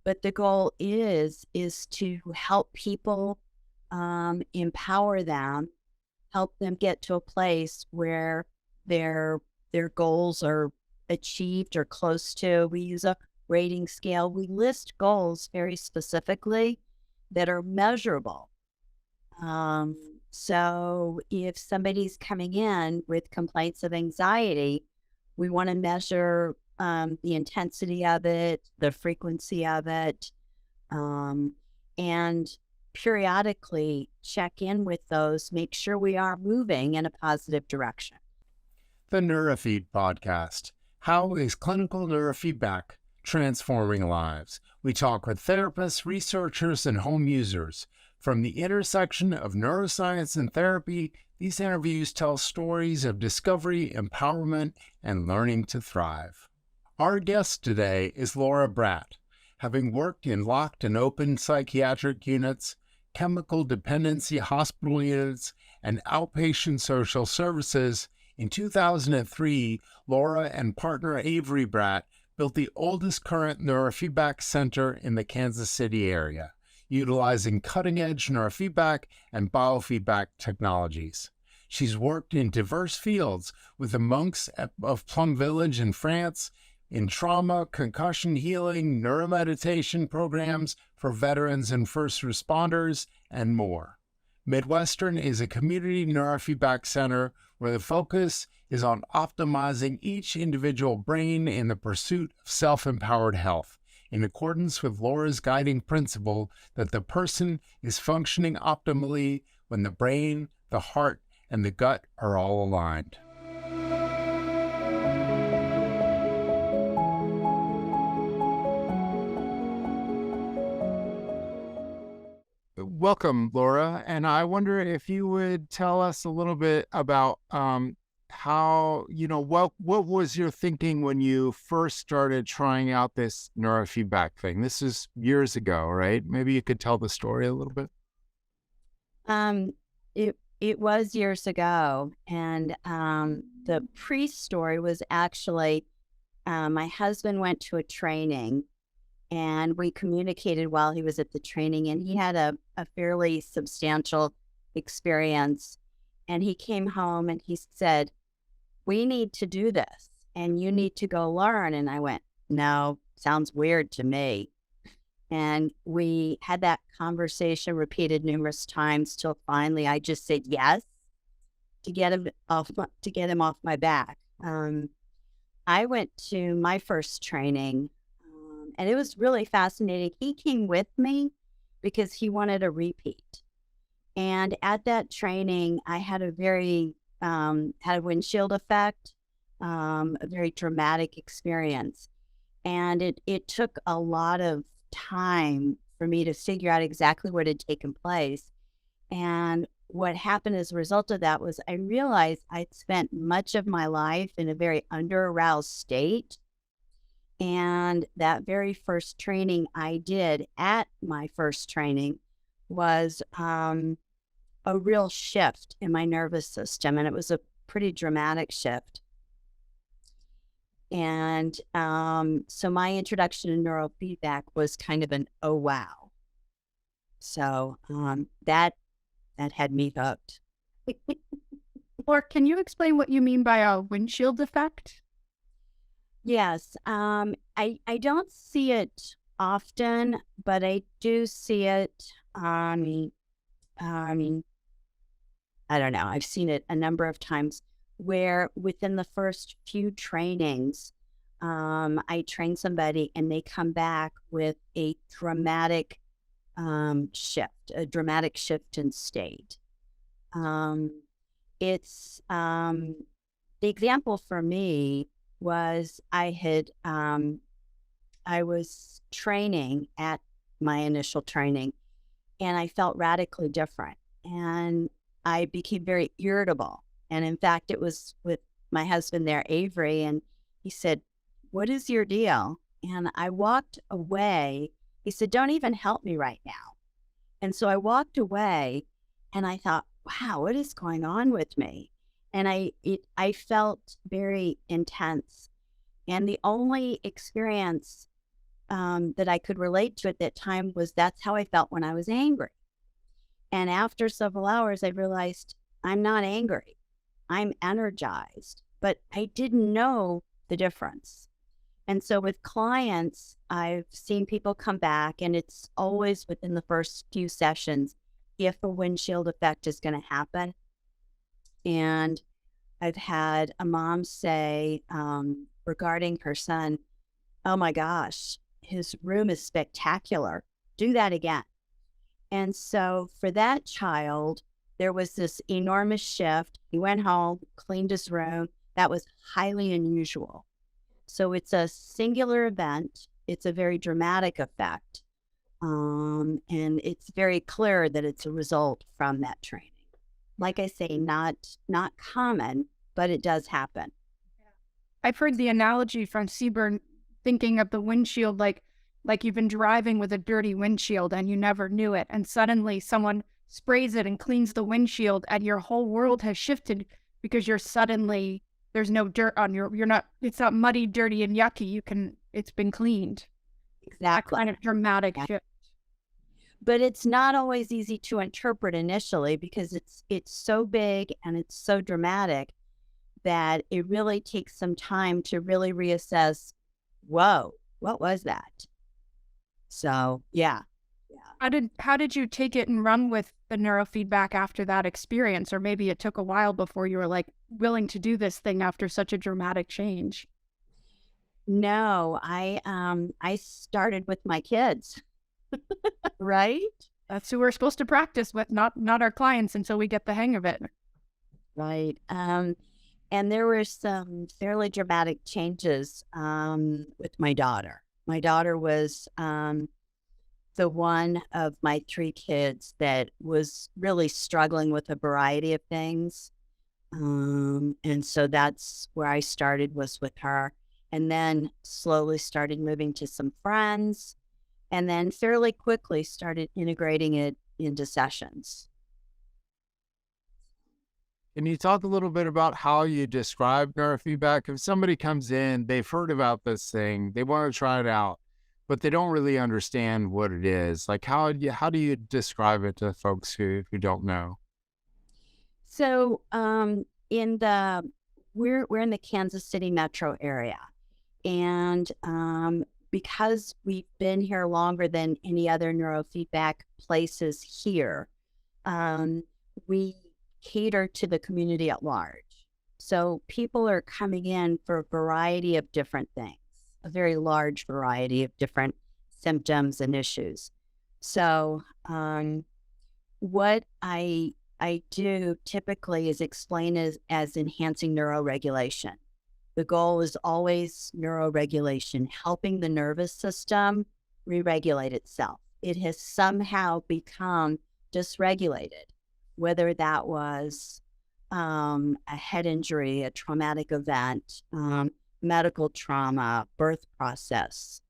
But the goal is to help people, empower them, help them get to a place where their goals are achieved or close to. We use a rating scale. We list goals very specifically that are measurable. So if somebody's coming in with complaints of anxiety, we want to measure the intensity of it, the frequency of it, and periodically check in with those, make sure we are moving in a positive direction. The Neurofeed podcast. How is clinical neurofeedback transforming lives? We talk with therapists, researchers, and home users. From the intersection of neuroscience and therapy, these interviews tell stories of discovery, empowerment, and learning to thrive. Our guest today is Laura Bratt. Having worked in locked and open psychiatric units, chemical dependency hospital units, and outpatient social services, in 2003, Laura and partner Avery Bratt built the oldest current Neurofeedback Center in the Kansas City area, utilizing cutting-edge neurofeedback and biofeedback technologies. She's worked in diverse fields with the monks of Plum Village in France, in trauma, concussion healing, neuromeditation programs for veterans and first responders, and more. Midwestern is a community neurofeedback center where the focus is on optimizing each individual brain in the pursuit of self-empowered health, in accordance with Laura's guiding principle that the person is functioning optimally when the brain, the heart, and the gut are all aligned. Welcome, Laura, and I wonder if you would tell us a little bit about how, what was your thinking when you first started trying out this neurofeedback thing? This is years ago, right? Maybe you could tell the story a little bit. It was years ago, and the pre-story was actually my husband went to a training, and we communicated while he was at the training, and he had a fairly substantial experience. And he came home and he said, "We need to do this and you need to go learn." And I went, "No, sounds weird to me." And we had that conversation repeated numerous times till finally I just said yes to get him off my back. I went to my first training, and it was really fascinating. He came with me because he wanted a repeat. And at that training, I had a very, had a windshield effect, a very dramatic experience. And it took a lot of time for me to figure out exactly what had taken place. And what happened as a result of that was I realized I'd spent much of my life in a very under-aroused state. And that very first training I did at my first training was a real shift in my nervous system. And it was a pretty dramatic shift. And so my introduction to neurofeedback was kind of an oh wow. So that had me hooked. Or can you explain what you mean by a windshield effect? Yes, I don't see it often, but I do see it. I don't know. I've seen it a number of times where within the first few trainings, I train somebody and they come back with a dramatic shift in state. It's the example for me was I was training at my initial training, and I felt radically different, and I became very irritable. And in fact, it was with my husband there, Avery, and he said, "What is your deal?" And I walked away. He said, "Don't even help me right now." And so I walked away, and I thought, wow, what is going on with me? And I felt very intense. And the only experience that I could relate to at that time was that's how I felt when I was angry. And after several hours, I realized I'm not angry. I'm energized, but I didn't know the difference. And so with clients, I've seen people come back, and it's always within the first few sessions if a windshield effect is going to happen. And I've had a mom say regarding her son, "Oh my gosh, his room is spectacular. Do that again." And so for that child, there was this enormous shift. He went home, cleaned his room. That was highly unusual. So it's a singular event. It's a very dramatic effect. And it's very clear that it's a result from that training. Like I say, not common, but it does happen. I've heard the analogy from 𝙉𝙚𝙪𝙧𝙤𝙀, thinking of the windshield like you've been driving with a dirty windshield and you never knew it, and suddenly someone sprays it and cleans the windshield, and your whole world has shifted because there's no dirt on it's not muddy, dirty, and yucky. It's been cleaned. Exactly. That kind of dramatic shift. But it's not always easy to interpret initially because it's so big and it's so dramatic that it really takes some time to really reassess, whoa, what was that? So, yeah. How did you take it and run with the neurofeedback after that experience? Or maybe it took a while before you were like willing to do this thing after such a dramatic change. No, I started with my kids. Right? That's who we're supposed to practice with, not our clients, until we get the hang of it. Right. And there were some fairly dramatic changes with my daughter. My daughter was the one of my three kids that was really struggling with a variety of things. And so that's where I started, was with her. And then slowly started moving to some friends. And then fairly quickly started integrating it into sessions. Can you talk a little bit about how you describe neurofeedback? If somebody comes in, they've heard about this thing, they want to try it out, but they don't really understand what it is. Like, how do you describe it to folks who don't know? So we're in the Kansas City metro area. And because we've been here longer than any other neurofeedback places here, we cater to the community at large. So people are coming in for a variety of different things, a very large variety of different symptoms and issues. So what I do typically is explain as enhancing neuroregulation. The goal is always neuroregulation, helping the nervous system re-regulate itself. It has somehow become dysregulated, whether that was a head injury, a traumatic event, medical trauma, birth process,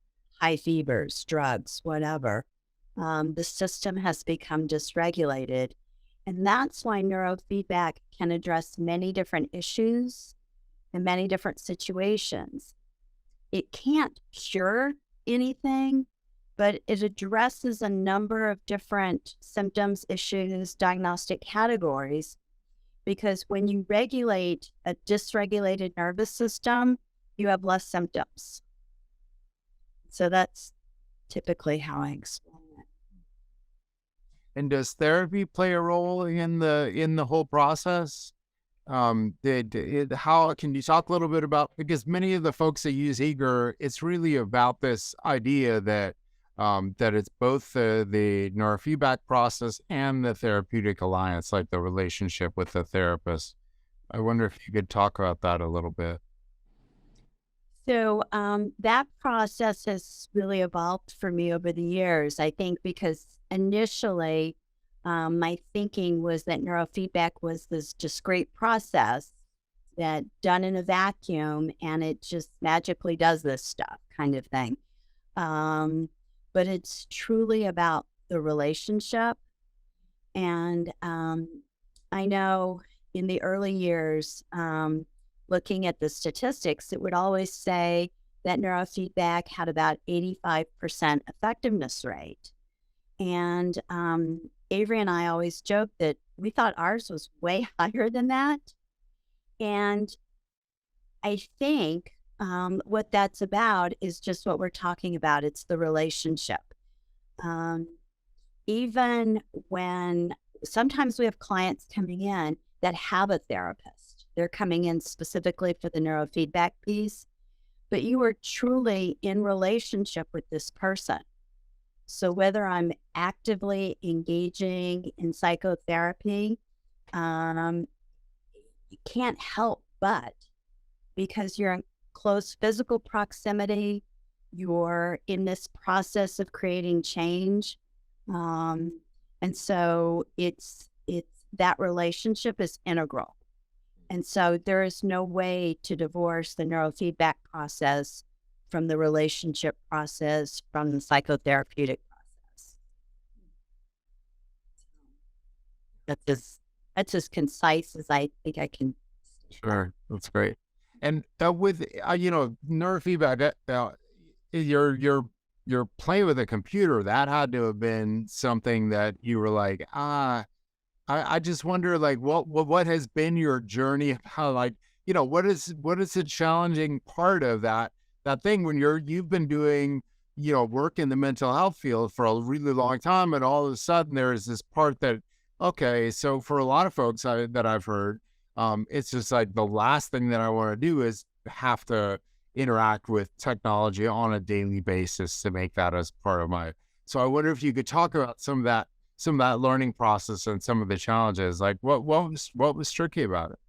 high fevers, drugs, whatever. The system has become dysregulated. And that's why neurofeedback can address many different issues in many different situations. It can't cure anything, but it addresses a number of different symptoms, issues, diagnostic categories, because when you regulate a dysregulated nervous system, you have less symptoms. So that's typically how I explain it. And does therapy play a role in the whole process? How can you talk a little bit about, because many of the folks that use 𝙰𝙀𝙀, it's really about this idea that it's both the neurofeedback process and the therapeutic alliance, like the relationship with the therapist. I wonder if you could talk about that a little bit. So that process has really evolved for me over the years, I think, because initially my thinking was that neurofeedback was this discrete process that done in a vacuum and it just magically does this stuff kind of thing. But it's truly about the relationship. And I know in the early years, looking at the statistics, it would always say that neurofeedback had about 85% effectiveness rate. And Avery and I always joked that we thought ours was way higher than that. And I think what that's about is just what we're talking about. It's the relationship. Even when sometimes we have clients coming in that have a therapist, they're coming in specifically for the neurofeedback piece, but you are truly in relationship with this person. So whether I'm actively engaging in psychotherapy, you can't help but, because you're in close physical proximity, you're in this process of creating change. And so it's that relationship is integral. And so there is no way to divorce the neurofeedback process from the relationship process, from the psychotherapeutic process. That's as concise as I think I can. Sure, that's great. And with neurofeedback, you're playing with a computer. That had to have been something that you were like, I just wonder, like, what has been your journey of how, like, what is the challenging part of that thing when you've been doing, work in the mental health field for a really long time, and all of a sudden there is this part that, okay, so for a lot of folks that I've heard, it's just like the last thing that I want to do is have to interact with technology on a daily basis to make that as part of my. So I wonder if you could talk about some of that learning process and some of the challenges. Like what was tricky about it?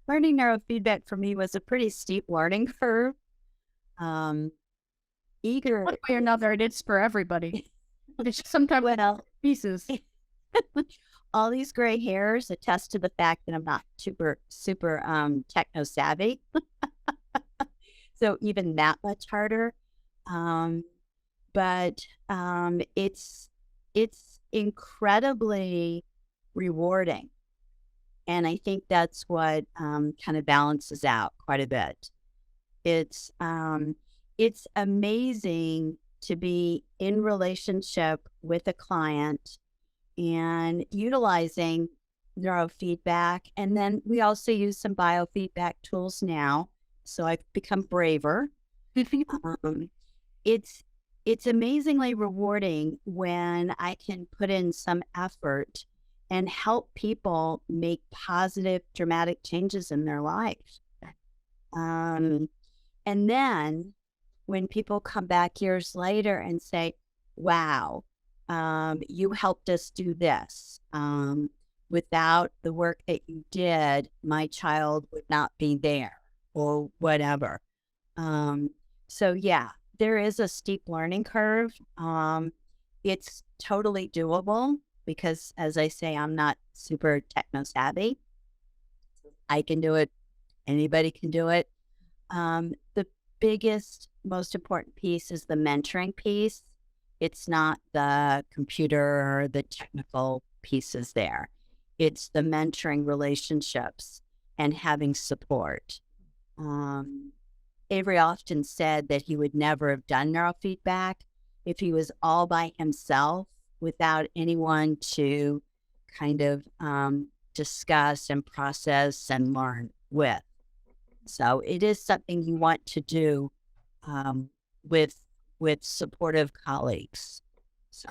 Learning neurofeedback for me was a pretty steep learning curve. One way or another, it is for everybody. It's just sometimes pieces. All these gray hairs attest to the fact that I'm not super techno savvy. So even that much harder. But it's incredibly rewarding. And I think that's what kind of balances out quite a bit. It's amazing to be in relationship with a client and utilizing neurofeedback. And then we also use some biofeedback tools now. So I've become braver. It's amazingly rewarding when I can put in some effort and help people make positive, dramatic changes in their life. And then when people come back years later and say, wow, you helped us do this. Without the work that you did, my child would not be there, or whatever. So yeah, there is a steep learning curve. It's totally doable because, as I say, I'm not super techno savvy. I can do it. Anybody can do it. The biggest, most important piece is the mentoring piece. It's not the computer or the technical pieces there. It's the mentoring relationships and having support. Avery often said that he would never have done neurofeedback if he was all by himself without anyone to kind of discuss and process and learn with. So it is something you want to do with supportive colleagues. So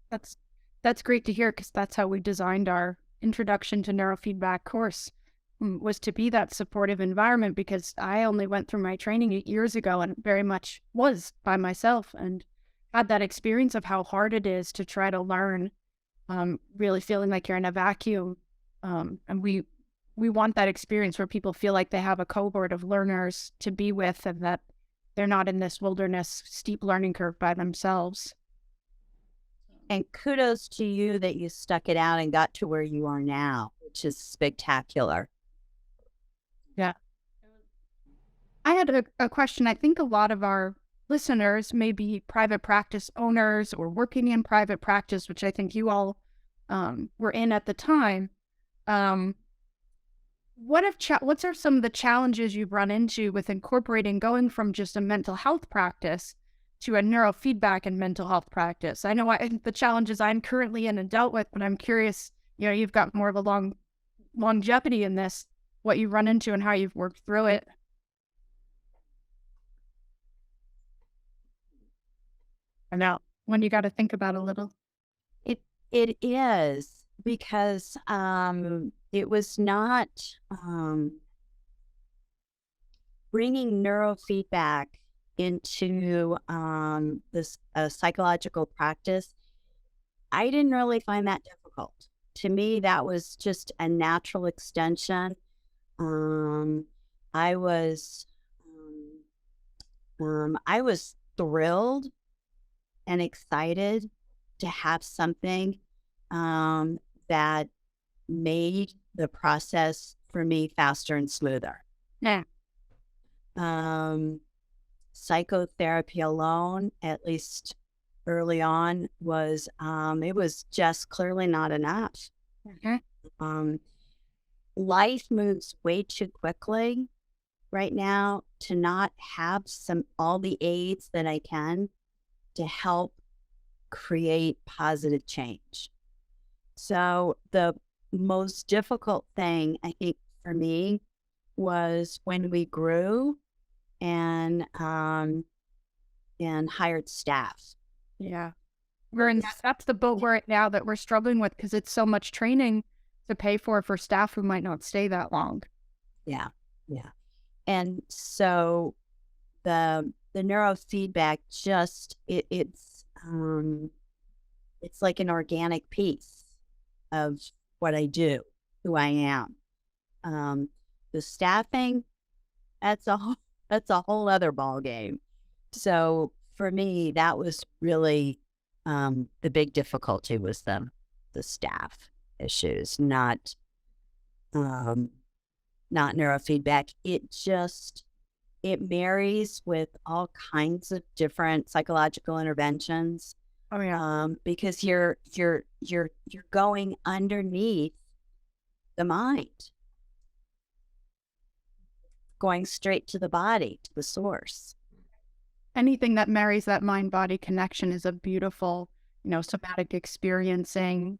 that's great to hear, because that's how we designed our introduction to neurofeedback course, was to be that supportive environment, because I only went through my training 8 years ago and very much was by myself and had that experience of how hard it is to try to learn, really feeling like you're in a vacuum. And we want that experience where people feel like they have a cohort of learners to be with and that they're not in this wilderness steep learning curve by themselves. And kudos to you that you stuck it out and got to where you are now, which is spectacular. Yeah. I had a question. I think a lot of our listeners may be private practice owners or working in private practice, which I think you all were in at the time. What are some of the challenges you've run into with incorporating going from just a mental health practice to a neurofeedback and mental health practice? I know the challenges I'm currently in and dealt with, but I'm curious, you've got more of a longevity in this, what you've run into and how you've worked through it. I know, when you got to think about a little. It is because it was not bringing neurofeedback into this psychological practice. I didn't really find that difficult. To me, that was just a natural extension. I was thrilled and excited to have something that made the process for me faster and smoother. Yeah. Psychotherapy alone, at least early on, was it was just clearly not enough. Life moves way too quickly right now to not have all the aids that I can to help create positive change. So the most difficult thing, I think, for me was when we grew and hired staff. Yeah. That's the boat we're at now that we're struggling with, because it's so much training to pay for staff who might not stay that long. Yeah. And so the neurofeedback just it's like an organic piece of what I do, who I am. The staffing, that's a whole other ball game. So for me, that was really the big difficulty was the staff issues, not neurofeedback. It marries with all kinds of different psychological interventions. Oh yeah. Because you're going underneath the mind, going straight to the body, to the source. Anything that marries that mind-body connection is a beautiful, somatic experiencing,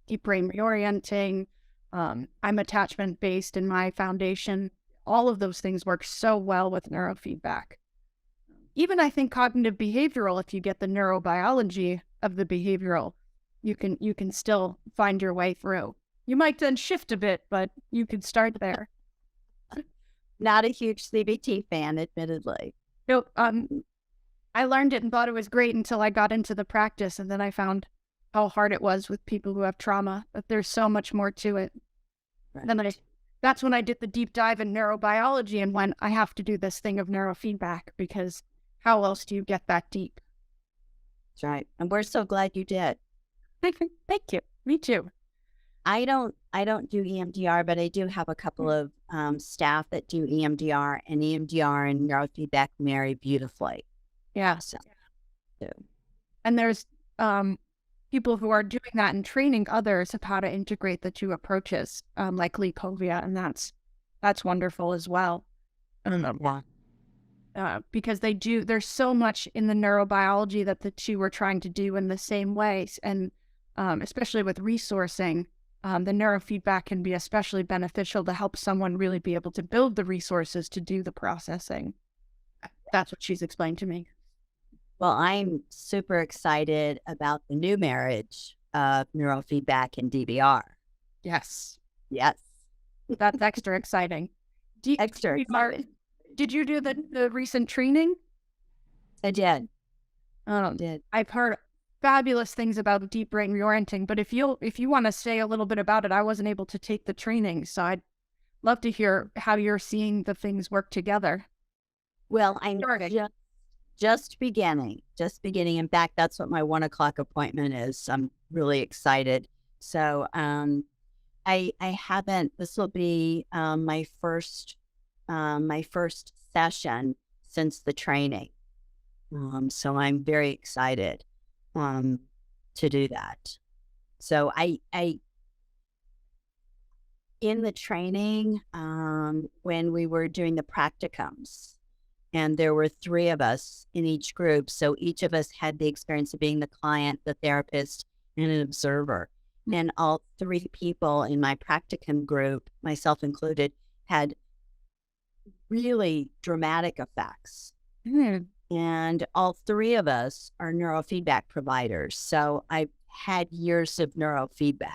deep brain reorienting. I'm attachment-based in my foundation. All of those things work so well with neurofeedback. Even I think cognitive behavioral, if you get the neurobiology of the behavioral, you can still find your way through. You might then shift a bit, but you can start there. Not a huge CBT fan, admittedly. No, I learned it and thought it was great until I got into the practice, and then I found how hard it was with people who have trauma, but there's so much more to it. Right. Then that's when I did the deep dive in neurobiology and went, I have to do this thing of neurofeedback, because how else do you get that deep? That's right. And we're so glad you did. Thank you. Me too. I don't do EMDR, but I do have a couple of staff that do EMDR, and EMDR and neurofeedback marry beautifully. Yeah. So. And there's people who are doing that and training others of how to integrate the two approaches, like 𝙉𝙤𝙙𝙀𝙀 and that's wonderful as well. Because there's so much in the neurobiology that the two are trying to do in the same ways, and especially with resourcing, the neurofeedback can be especially beneficial to help someone really be able to build the resources to do the processing. That's what she's explained to me. Well, I'm super excited about the new marriage of neurofeedback and DBR. Yes. That's extra exciting. Extra exciting. Did you do the recent training? I did. I've heard fabulous things about deep brain reorienting, but if you want to say a little bit about it, I wasn't able to take the training, so I'd love to hear how you're seeing the things work together. Well, I'm just beginning. In fact, that's what my 1:00 appointment is. I'm really excited. So I haven't, this will be my first session since the training. So I'm very excited to do that. So in the training, when we were doing the practicums, and there were 3 of us in each group. So each of us had the experience of being the client, the therapist, and an observer. And all 3 people in my practicum group, myself included, had really dramatic effects. And all 3 of us are neurofeedback providers. So I've had years of neurofeedback.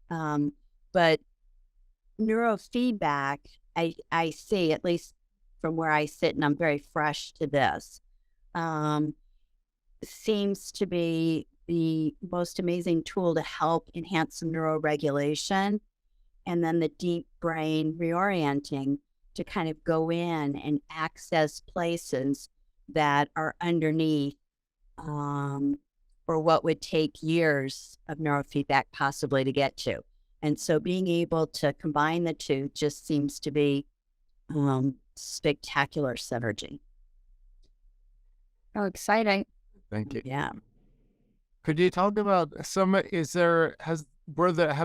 But neurofeedback, I see, at least from where I sit, and I'm very fresh to this, seems to be the most amazing tool to help enhance some neuroregulation, and then the deep brain reorienting to kind of go in and access places that are underneath, or what would take years of neurofeedback possibly to get to. And so being able to combine the 2 just seems to be spectacular synergy. Oh, exciting. Thank you. Yeah. Could you talk about have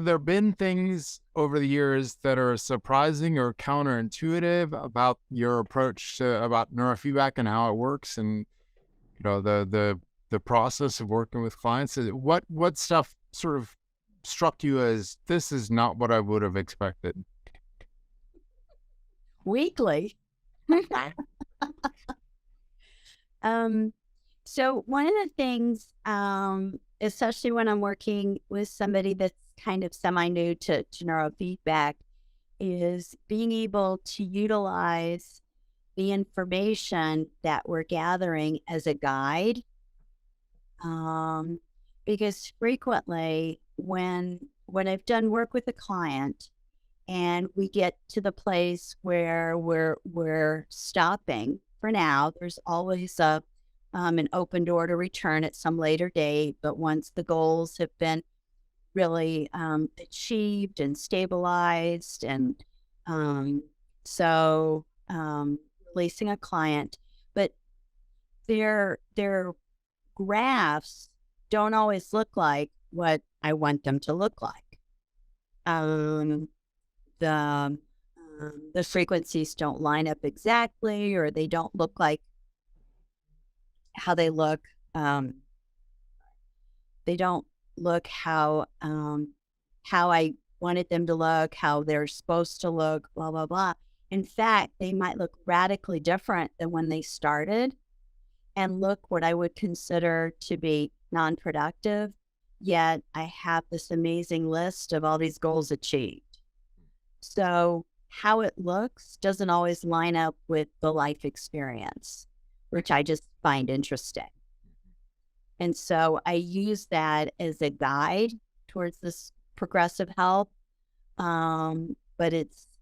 there been things over the years that are surprising or counterintuitive about your approach to about neurofeedback and how it works, and the process of working with clients? What stuff sort of struck you as, this is not what I would have expected? Weekly. So one of the things, especially when I'm working with somebody that's kind of semi-new to neurofeedback, is being able to utilize the information that we're gathering as a guide. Because frequently when I've done work with a client and we get to the place where we're stopping for now, there's always an open door to return at some later date. But once the goals have been really achieved and stabilized, and releasing a client, but their graphs don't always look like what I want them to look like. The frequencies don't line up exactly, or they don't look like how they look. They don't look how I wanted them to look, how they're supposed to look, blah, blah, blah. In fact, they might look radically different than when they started and look what I would consider to be non-productive, yet I have this amazing list of all these goals achieved. So how it looks doesn't always line up with the life experience, which I just find interesting. And so I use that as a guide towards this progressive health, but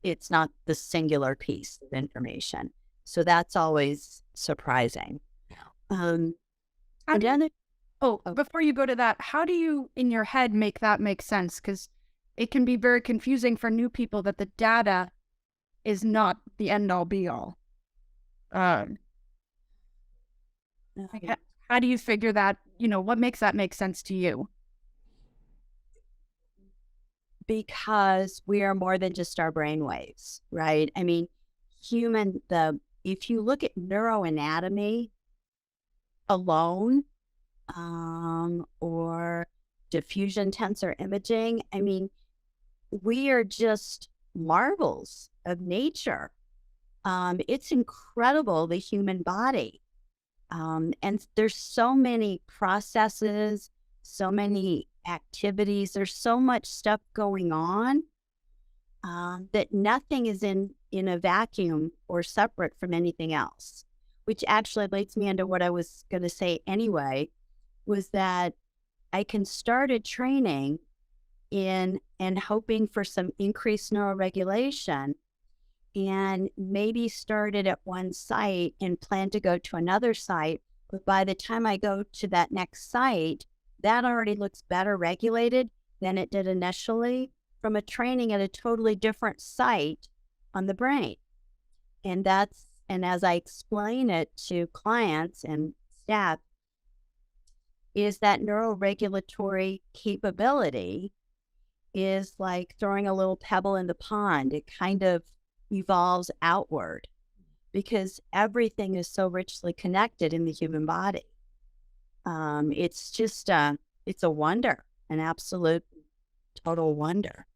it's not the singular piece of information. So that's always surprising. Before you go to that, how do you, in your head, make that make sense? Because it can be very confusing for new people that the data is not the end-all, be-all. How do you figure that, what makes that make sense to you? Because we are more than just our brain waves, right? I mean, if you look at neuroanatomy alone, or diffusion tensor imaging, I mean, we are just marvels of nature. It's incredible, the human body. And there's so many processes, so many activities, there's so much stuff going on, that nothing is in a vacuum or separate from anything else, which actually leads me into what I was going to say anyway, was that I can start a training in and hoping for some increased neuroregulation, and maybe started at one site and plan to go to another site. But by the time I go to that next site, that already looks better regulated than it did initially from a training at a totally different site on the brain. And as I explain it to clients and staff, is that neuroregulatory capability is like throwing a little pebble in the pond. It kind of evolves outward because everything is so richly connected in the human body. It's just, it's a wonder, an absolute, total wonder.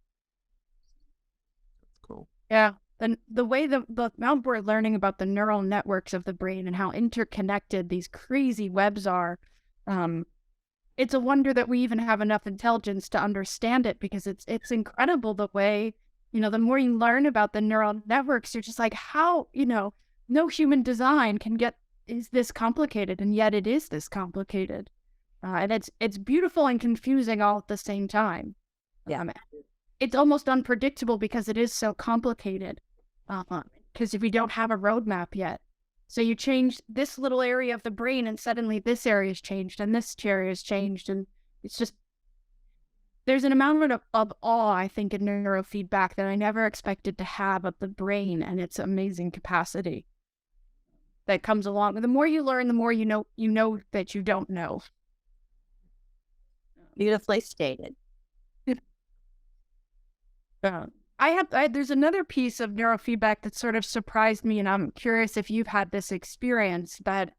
Cool. Yeah. The way the amount we're learning about the neural networks of the brain and how interconnected these crazy webs are, it's a wonder that we even have enough intelligence to understand it, because it's incredible the way, the more you learn about the neural networks, you're just like, how, no human design is this complicated, and yet it is this complicated. And it's beautiful and confusing all at the same time. Yeah. It's almost unpredictable because it is so complicated. Because if we don't have a roadmap yet. So you change this little area of the brain and suddenly this area has changed and this area has changed. And it's just, there's an amount of awe, I think, in neurofeedback that I never expected to have of the brain and its amazing capacity that comes along. The more you learn, the more you know that you don't know. Beautifully stated. There's another piece of neurofeedback that sort of surprised me, and I'm curious if you've had this experience, that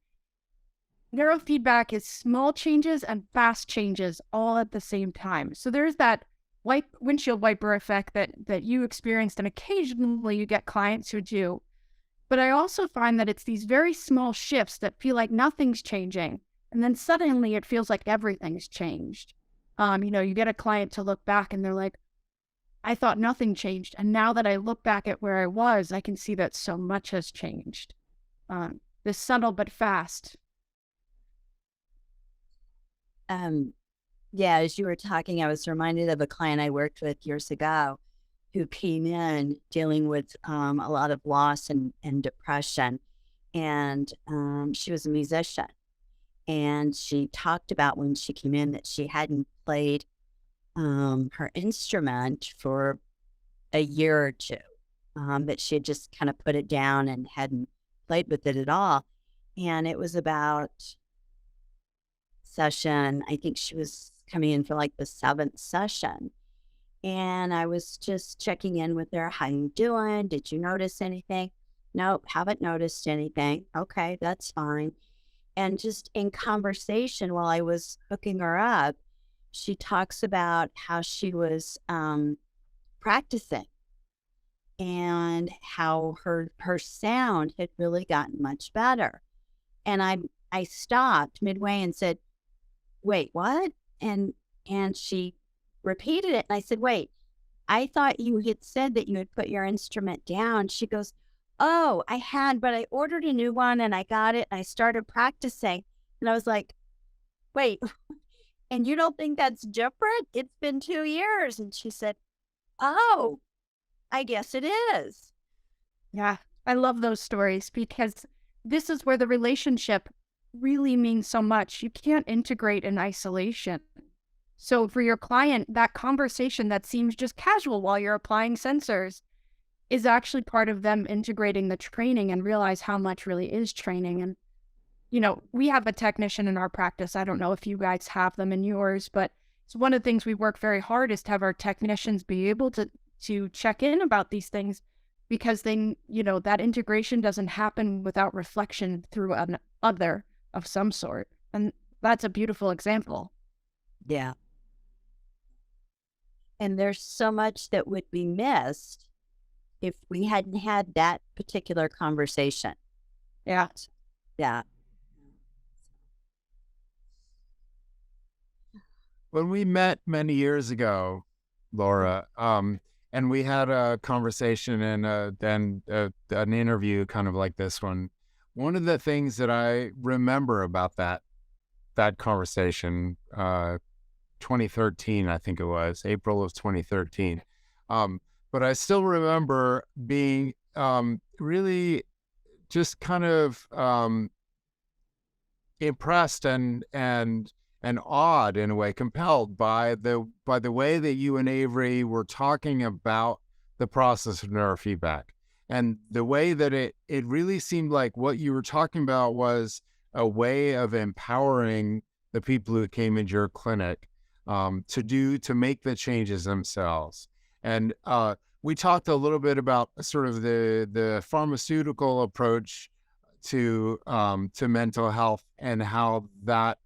neurofeedback is small changes and fast changes all at the same time. So there's that windshield wiper effect that you experienced, and occasionally you get clients who do. But I also find that it's these very small shifts that feel like nothing's changing, and then suddenly it feels like everything's changed. You get a client to look back and they're like, I thought nothing changed. And now that I look back at where I was, I can see that so much has changed. This subtle but fast. Yeah, as you were talking, I was reminded of a client I worked with years ago who came in dealing with a lot of loss and depression. And she was a musician. And she talked about when she came in that she hadn't played her instrument for a year or two, that she had just kind of put it down and hadn't played with it at all. And it was about session, I think she was coming in for like the 7th session. And I was just checking in with her. How you doing? Did you notice anything? Nope, haven't noticed anything. Okay, that's fine. And just in conversation while I was hooking her up, she talks about how she was practicing and how her sound had really gotten much better. And I stopped midway and said, wait, what? And she repeated it. And I said, wait, I thought you had said that you had put your instrument down. She goes, oh, I had, but I ordered a new one and I got it and I started practicing. And I was like, wait, and you don't think that's different? It's been 2 years. And she said, oh, I guess it is. Yeah, I love those stories, because this is where the relationship really means so much. You can't integrate in isolation. So for your client, that conversation that seems just casual while you're applying sensors is actually part of them integrating the training and realize how much really is training. And we have a technician in our practice. I don't know if you guys have them in yours, but it's one of the things we work very hard is to have our technicians be able to check in about these things, because they, that integration doesn't happen without reflection through an other of some sort. And that's a beautiful example. Yeah. And there's so much that would be missed if we hadn't had that particular conversation. Yeah. Yeah. When we met many years ago, Laura, and we had a conversation and then an interview kind of like this one, one of the things that I remember about that conversation, 2013, I think it was, April of 2013. But I still remember being really just kind of impressed and awed in a way, compelled by the way that you and Avery were talking about the process of neurofeedback, and the way that it really seemed like what you were talking about was a way of empowering the people who came into your clinic to make the changes themselves. And we talked a little bit about sort of the pharmaceutical approach to mental health, and how that,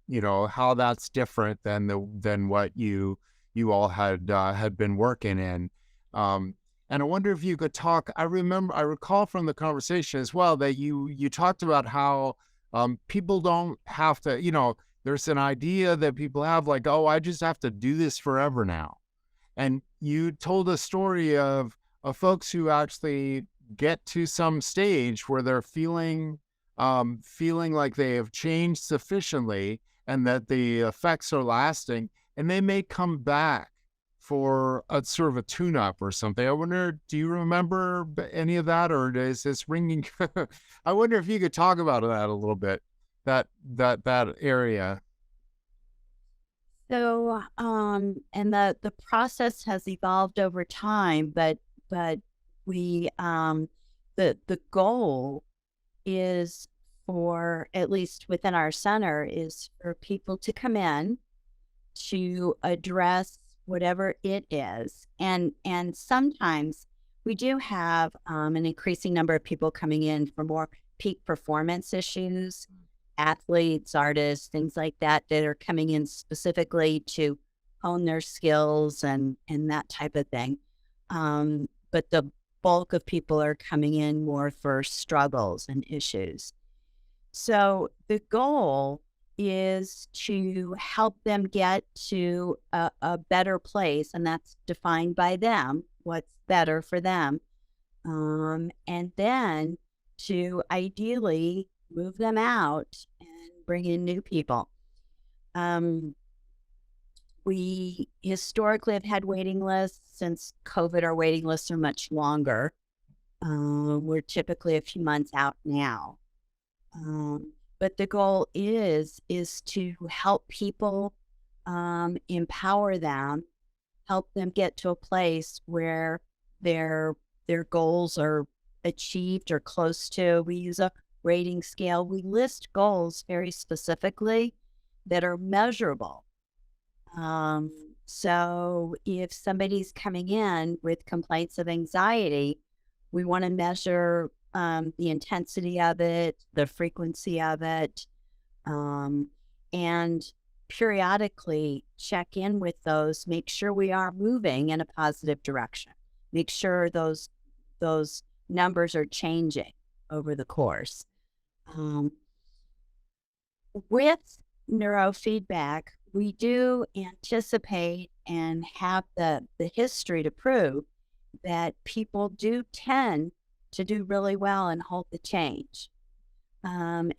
how that's different than what you all had been working in. And I wonder if you could talk. I recall from the conversation as well that you talked about how people don't have to, there's an idea that people have, like, oh, I just have to do this forever now. And you told a story of folks who actually get to some stage where they're feeling like they have changed sufficiently and that the effects are lasting, and they may come back for a sort of a tune-up or something. I wonder, do you remember any of that, or is this ringing? I wonder if you could talk about that a little bit, that area. So, and the process has evolved over time, but we, the goal is for, at least within our center, is for people to come in to address whatever it is. And sometimes we do have an increasing number of people coming in for more peak performance issues, athletes, artists, things like that are coming in specifically to hone their skills and that type of thing. But the bulk of people are coming in more for struggles and issues. So the goal is to help them get to a better place, and that's defined by them, what's better for them. And then to ideally move them out and bring in new people. We historically have had waiting lists. Since COVID, our waiting lists are much longer. We're typically a few months out now. But the goal is to help people, empower them, help them get to a place where their goals are achieved or close to. We use a rating scale. We list goals very specifically that are measurable. So if somebody's coming in with complaints of anxiety, we want to measure the intensity of it, the frequency of it, and periodically check in with those, make sure we are moving in a positive direction, make sure those numbers are changing over the course. With neurofeedback, we do anticipate and have the history to prove that people do tend to do really well and hold the change. And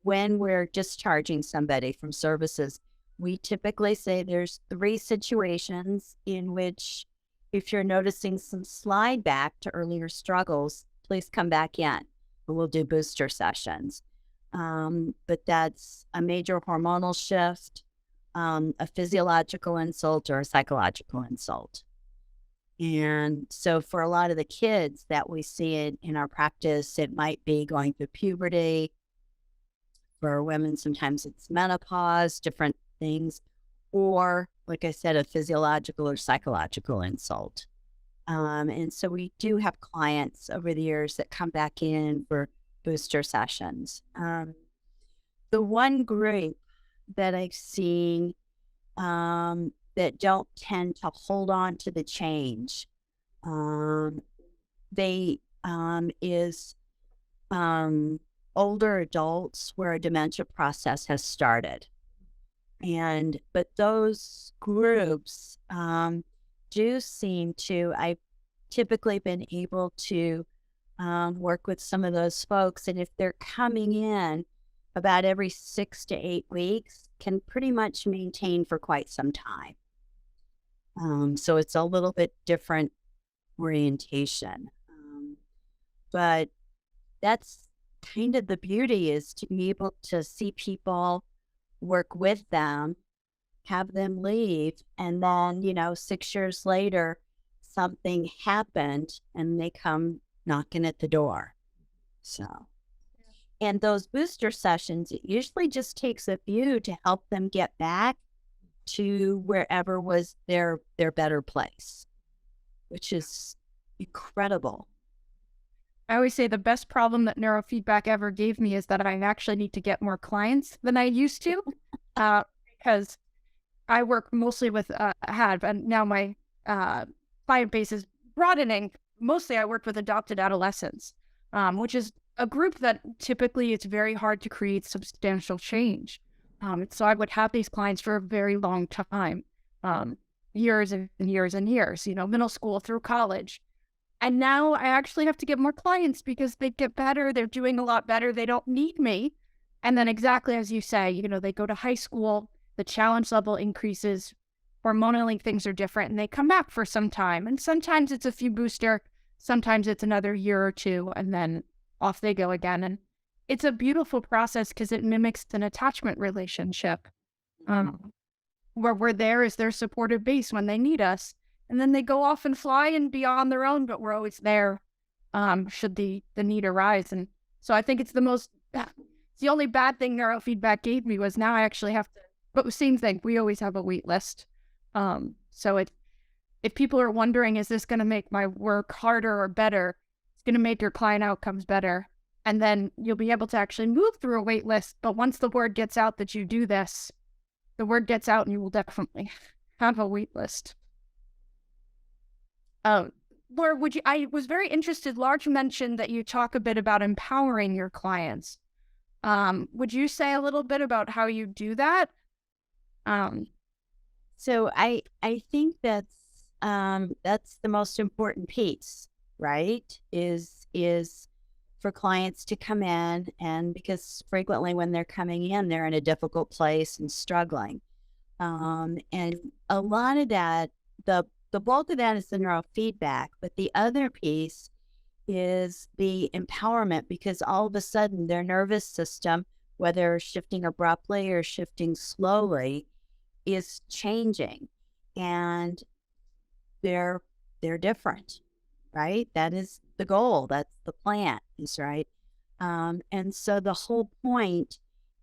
when we're discharging somebody from services, we typically say there's 3 situations in which, if you're noticing some slide back to earlier struggles, please come back in and we'll do booster sessions. But that's a major hormonal shift, a physiological insult, or a psychological insult. And so for a lot of the kids that we see in our practice, it might be going through puberty. For women, sometimes it's menopause, different things, or, like I said, a physiological or psychological insult. And so we do have clients over the years that come back in for booster sessions. The one group that I've seen that don't tend to hold on to the change, is older adults where a dementia process has started. But those groups do seem to, I've typically been able to work with some of those folks, and if they're coming in about every 6 to 8 weeks, can pretty much maintain for quite some time. So it's a little bit different orientation. But that's kind of the beauty, is to be able to see people, work with them, have them leave, and then, 6 years later, something happened and they come knocking at the door. So, and those booster sessions, it usually just takes a few to help them get back to wherever was their better place, which is incredible. I always say the best problem that neurofeedback ever gave me is that I actually need to get more clients than I used to, because I work mostly with, and now my client base is broadening. Mostly I work with adopted adolescents, which is a group that typically it's very hard to create substantial change. So I would have these clients for a very long time, years and years and years, middle school through college. And now I actually have to get more clients because they get better. They're doing a lot better. They don't need me. And then exactly as you say, they go to high school, the challenge level increases, hormonally things are different, and they come back for some time. And sometimes it's a few booster, sometimes it's another year or two, and then off they go again. And it's a beautiful process because it mimics an attachment relationship, where we're there as their supportive base when they need us. And then they go off and fly and be on their own, but we're always there should the need arise. And so I think it's the only bad thing neurofeedback gave me was now I actually have to, but same thing, we always have a wait list. So if people are wondering, is this going to make my work harder or better? It's going to make your client outcomes better. And then you'll be able to actually move through a wait list. But once the word gets out that you do this, the word gets out and you will definitely have a wait list. Laura, I was very interested, Large mentioned that you talk a bit about empowering your clients. Would you say a little bit about how you do that? So I think that's the most important piece, right? Is for clients to come in, and because frequently when they're coming in, they're in a difficult place and struggling. And a lot of that, the bulk of that is the neurofeedback, but the other piece is the empowerment, because all of a sudden their nervous system, whether shifting abruptly or shifting slowly, is changing, and they're different, right? That is the goal. That's the plan, is right. And so the whole point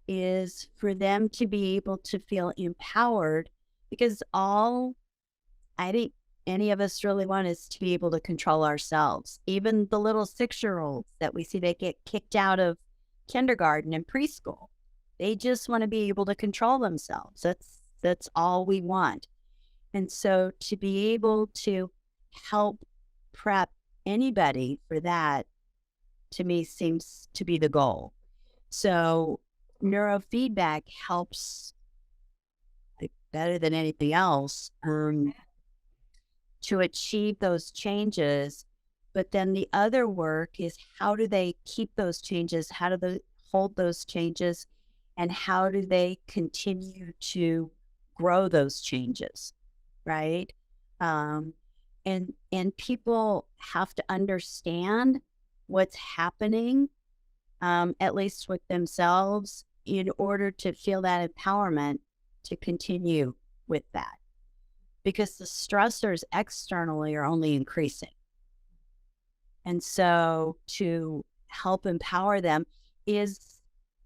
is for them to be able to feel empowered, because I think any of us really want is to be able to control ourselves. Even the little 6-year-olds that we see, they get kicked out of kindergarten and preschool. They just want to be able to control themselves. That's all we want. And so to be able to help prep anybody for that, to me, seems to be the goal. So neurofeedback helps, like, better than anything else, to achieve those changes. But then the other work is, how do they keep those changes? How do they hold those changes? And how do they continue to grow those changes, right? And people have to understand what's happening, at least with themselves, in order to feel that empowerment to continue with that. Because the stressors externally are only increasing. And so to help empower them is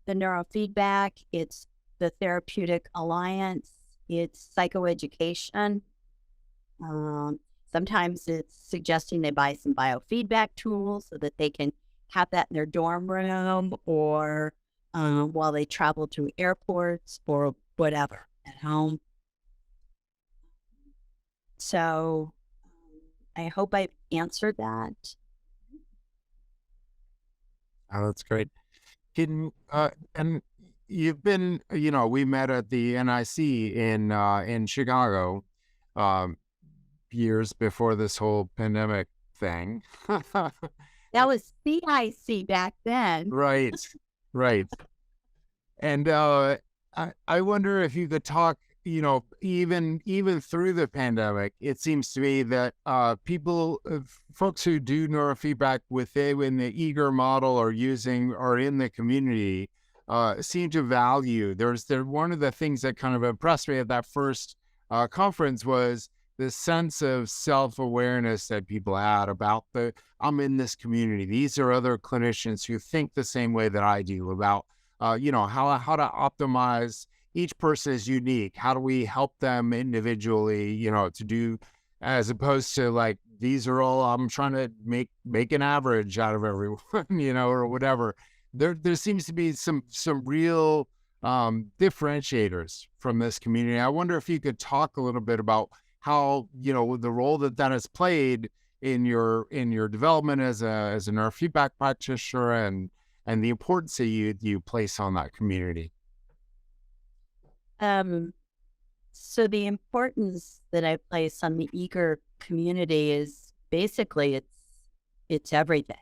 the neurofeedback, it's the therapeutic alliance, it's psychoeducation. Sometimes it's suggesting they buy some biofeedback tools so that they can have that in their dorm room, or while they travel to airports, or whatever, at home. So I hope I've answered that. Oh, that's great. And you've been, we met at the NIC in Chicago years before this whole pandemic thing. That was CIC back then. Right. And I wonder if you could talk, even through the pandemic, it seems to me that folks who do neurofeedback within the eager model or in the community seem to value. One of the things that kind of impressed me at that first conference was the sense of self-awareness that people had about I'm in this community. These are other clinicians who think the same way that I do about, how to optimize each person is unique. How do we help them individually, to do, as opposed to like, these are all, I'm trying to make an average out of everyone, or whatever. There seems to be some real differentiators from this community. I wonder if you could talk a little bit about how, the role that has played in your development as a neurofeedback practitioner, and the importance that you place on that community. So the importance that I place on the eager community is basically it's everything.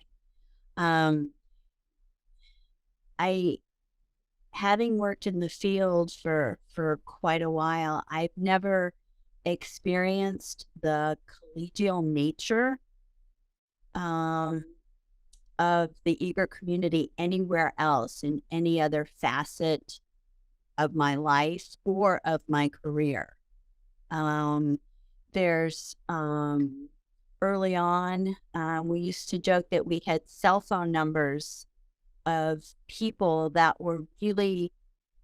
Having worked in the field for quite a while, I've never experienced the collegial nature of the eager community anywhere else in any other facet of my life or of my career. There's early on, we used to joke that we had cell phone numbers of people that were really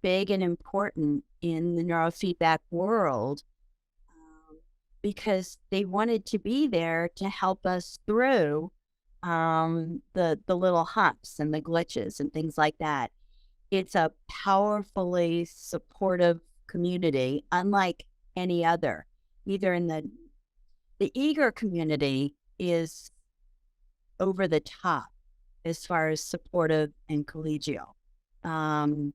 big and important in the neurofeedback world, because they wanted to be there to help us through the little humps and the glitches and things like that. It's a powerfully supportive community, unlike any other. Either in the eager community is over the top as far as supportive and collegial. And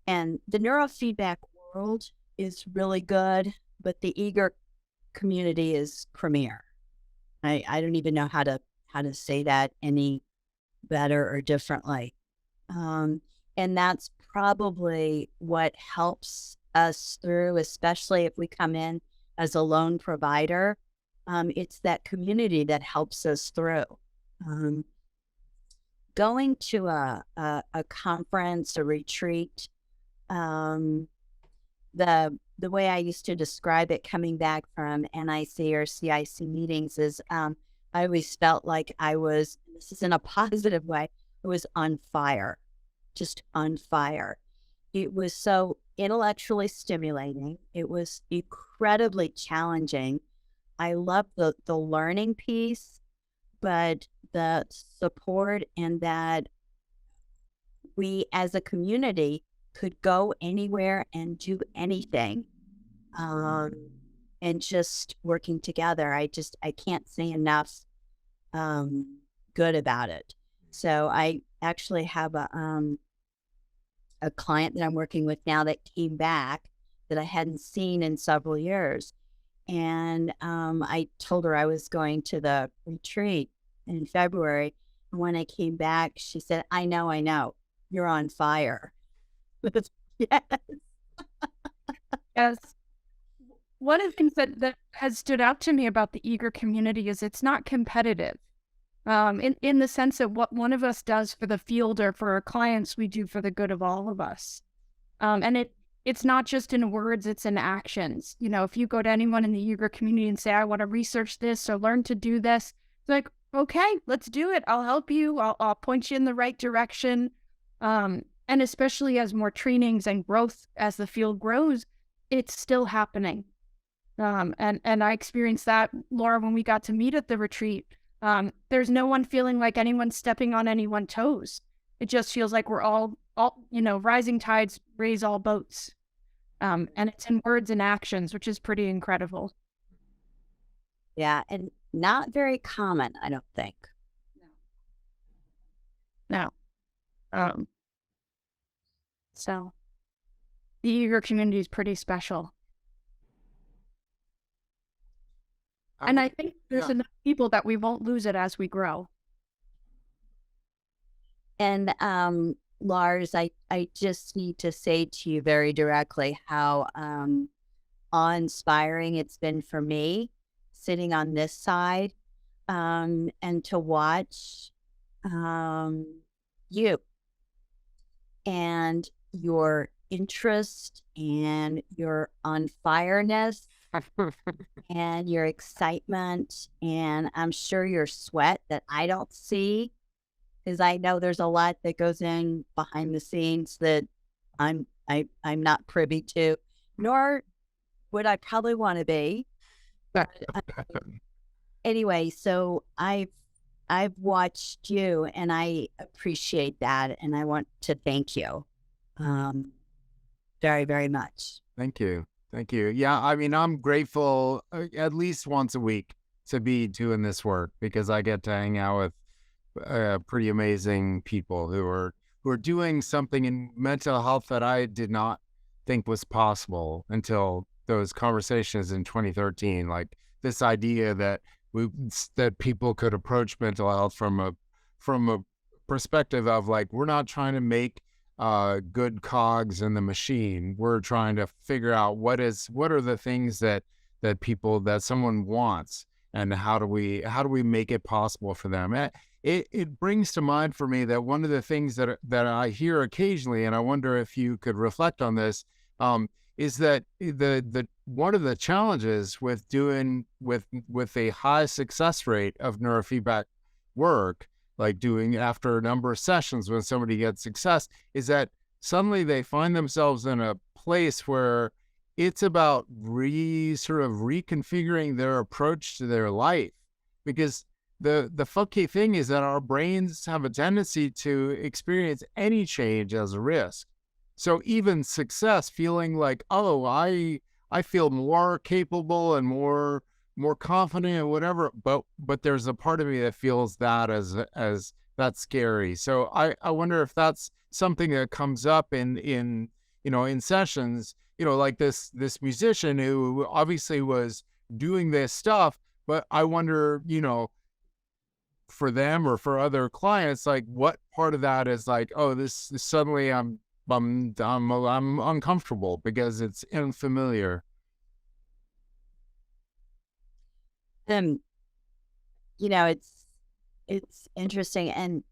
the neurofeedback world is really good, but the eager community is premier. I don't even know how to say that any better or differently. And that's probably what helps us through, especially if we come in as a lone provider. It's that community that helps us through. Going to a conference, a retreat, the way I used to describe it coming back from NIC or CIC meetings is I always felt like I was, this is in a positive way, I was on fire, just on fire. It was so intellectually stimulating. It was incredibly challenging. I loved the learning piece, but the support, and that we as a community could go anywhere and do anything, and just working together. I can't say enough good about it. So I actually have a client that I'm working with now that came back that I hadn't seen in several years. And I told her I was going to the retreat in February. And when I came back, she said, I know, you're on fire. Yes. Yes. One of the things that has stood out to me about the eager community is it's not competitive. In the sense that what one of us does for the field or for our clients, we do for the good of all of us. And it's not just in words, it's in actions. If you go to anyone in the eager community and say, I want to research this or learn to do this, it's like, okay, let's do it. I'll help you. I'll point you in the right direction. And especially as more trainings and growth, as the field grows, it's still happening. And I experienced that, Laura, when we got to meet at the retreat. There's no one feeling like anyone's stepping on anyone's toes. It just feels like we're all rising tides raise all boats. And it's in words and actions, which is pretty incredible. Yeah, and not very common, I don't think. No. So the eager community is pretty special. And I think there's enough people that we won't lose it as we grow. And Lars, I just need to say to you very directly how awe-inspiring it's been for me sitting on this side, and to watch you and your interest and your on-fireness and your excitement, and I'm sure your sweat that I don't see, because I know there's a lot that goes in behind the scenes that I'm I'm not privy to, nor would I probably want to be. But anyway, so I've watched you, and I appreciate that, and I want to thank you very, very much. Thank you. Thank you. Yeah, I mean, I'm grateful at least once a week to be doing this work, because I get to hang out with pretty amazing people who are doing something in mental health that I did not think was possible until those conversations in 2013. Like this idea that people could approach mental health from a perspective of like, we're not trying to make good cogs in the machine. We're trying to figure out what are the things that someone wants, and how do we make it possible for them. It brings to mind for me that one of the things that I hear occasionally, and I wonder if you could reflect on this, is that the one of the challenges with doing with a high success rate of neurofeedback work, like doing after a number of sessions when somebody gets success, is that suddenly they find themselves in a place where it's about sort of reconfiguring their approach to their life. Because the funky thing is that our brains have a tendency to experience any change as a risk. So even success, feeling like, oh, I feel more capable and more confident and whatever, but there's a part of me that feels that as that's scary. So I wonder if that's something that comes up in sessions, like this musician who obviously was doing this stuff, but I wonder, for them or for other clients, like what part of that is like, oh, this suddenly I'm uncomfortable because it's unfamiliar. It's interesting, and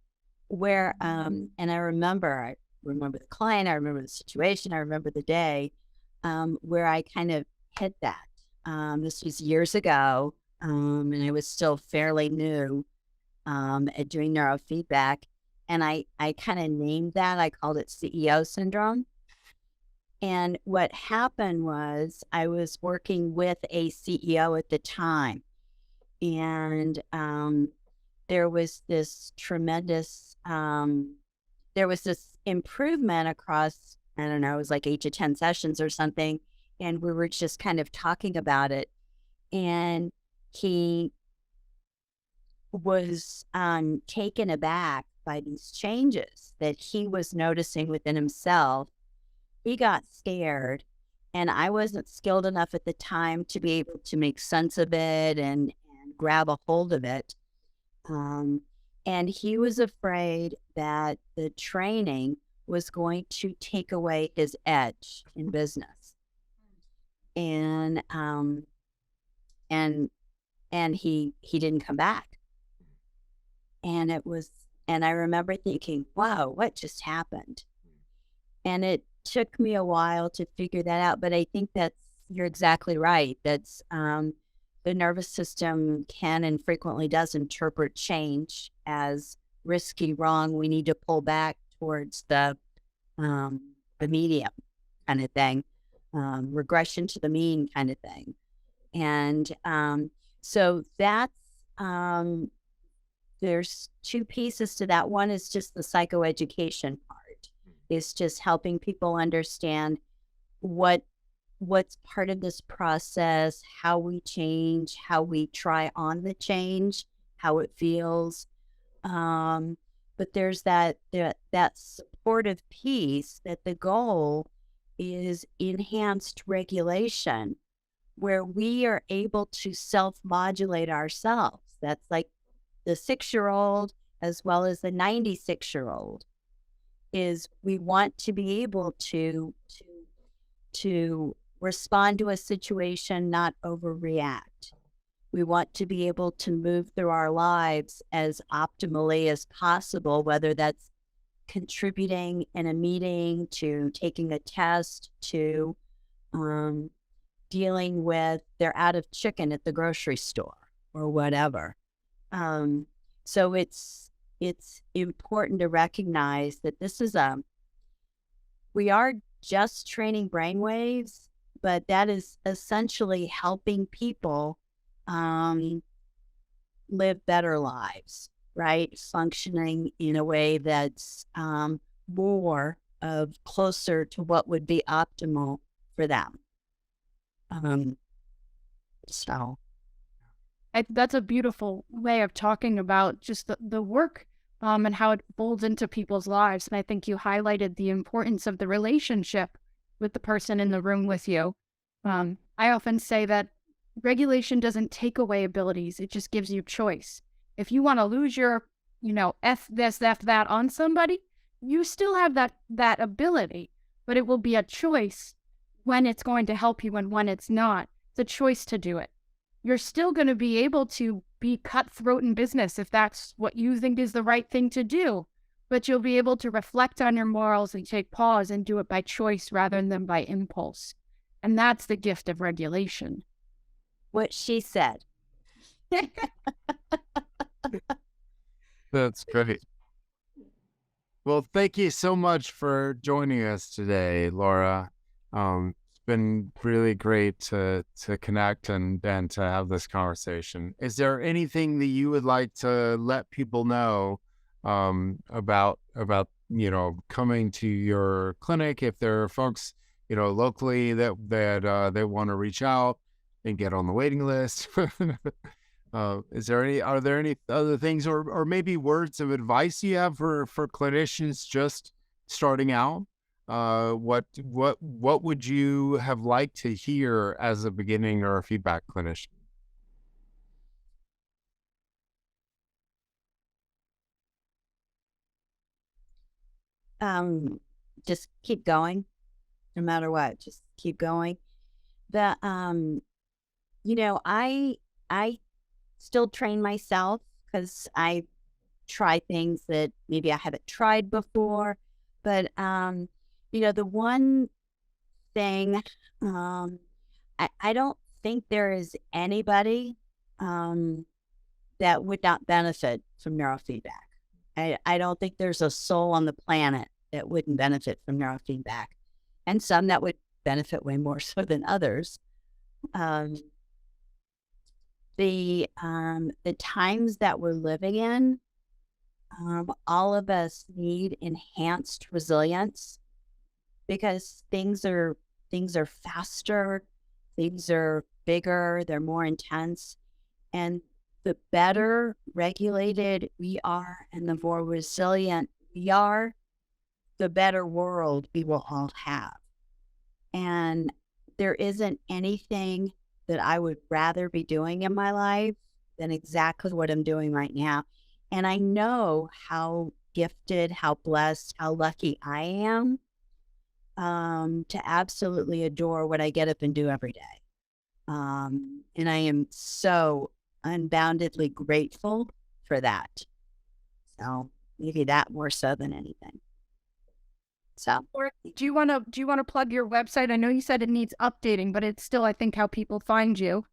where and I remember the client, I remember the situation, I remember the day where I kind of hit that. This was years ago, and I was still fairly new at doing neurofeedback, and I kind of named that. I called it CEO syndrome. And what happened was I was working with a CEO at the time, and there was this tremendous, there was this improvement across, I don't know, it was like 8 to 10 sessions or something. And we were just kind of talking about it. And he was taken aback by these changes that he was noticing within himself. He got scared, and I wasn't skilled enough at the time to be able to make sense of it and grab a hold of it. And he was afraid that the training was going to take away his edge in business. And he didn't come back. And I remember thinking, wow, what just happened? And it took me a while to figure that out, but I think you're exactly right. That's the nervous system can and frequently does interpret change as risky, wrong. We need to pull back towards the medium kind of thing, regression to the mean kind of thing. And so that's there's two pieces to that. One is just the psychoeducation part. It's just helping people understand what's part of this process, how we change, how we try on the change, how it feels. But there's that supportive piece that the goal is enhanced regulation, where we are able to self-modulate ourselves. That's like the 6-year-old as well as the 96-year-old. Is we want to be able to respond to a situation, not overreact. We want to be able to move through our lives as optimally as possible, whether that's contributing in a meeting, to taking a test, to dealing with they're out of chicken at the grocery store or whatever. So it's important to recognize that this is we are just training brainwaves, but that is essentially helping people live better lives, right? Functioning in a way that's more of closer to what would be optimal for them. So That's a beautiful way of talking about just the work and how it folds into people's lives. And I think you highlighted the importance of the relationship with the person in the room with you. I often say that regulation doesn't take away abilities. It just gives you choice. If you want to lose your, F this, F that on somebody, you still have that ability, but it will be a choice when it's going to help you and when it's not. It's a choice to do it. You're still going to be able to be cutthroat in business if that's what you think is the right thing to do, but you'll be able to reflect on your morals and take pause and do it by choice rather than by impulse. And that's the gift of regulation. What she said. That's great. Well, thank you so much for joining us today, Laura. It's been really great to connect and to have this conversation. Is there anything that you would like to let people know about coming to your clinic? If there are folks locally that they want to reach out and get on the waiting list. Are there any other things or maybe words of advice you have for clinicians just starting out? What would you have liked to hear as a beginning or a feedback clinician? Just keep going, no matter what. Just keep going. I still train myself because I try things that maybe I haven't tried before. But, the one thing, I don't think there is anybody that would not benefit from neurofeedback. I don't think there's a soul on the planet that wouldn't benefit from neurofeedback, and some that would benefit way more so than others. The times that we're living in, all of us need enhanced resilience because things are faster, things are bigger, they're more intense, and the better regulated we are and the more resilient we are, the better world we will all have. And there isn't anything that I would rather be doing in my life than exactly what I'm doing right now. And I know how gifted, how blessed, how lucky I am to absolutely adore what I get up and do every day. And I am so unboundedly grateful for that. So maybe that more so than anything. So, do you want to plug your website? I know you said it needs updating, but it's still, I think, how people find you.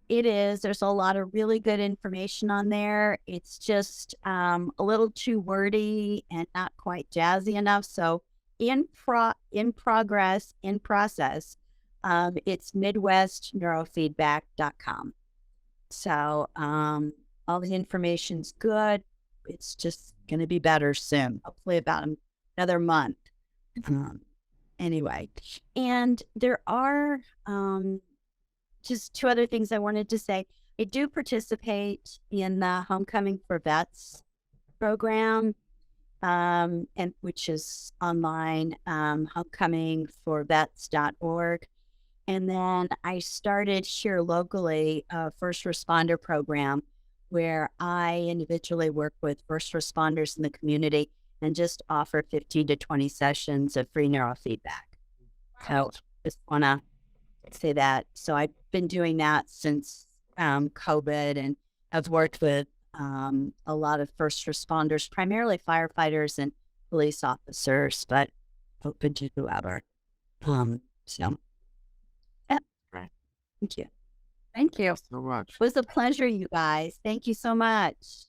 It is. There's a lot of really good information on there. It's just a little too wordy and not quite jazzy enough. So in process, it's MidwestNeurofeedback.com. So all the information's good. It's just going to be better soon, hopefully about another month. Anyway, and there are just two other things I wanted to say. I do participate in the Homecoming for Vets program, and which is online, homecomingforvets.org. And then I started here locally a first responder program where I individually work with first responders in the community and just offer 15 to 20 sessions of free neurofeedback. So just want to say that. So I've been doing that since COVID, and I've worked with a lot of first responders, primarily firefighters and police officers, but open to whoever. So, yeah. Right. Thank you. Thank you So much. It was a pleasure, you guys. Thank you so much.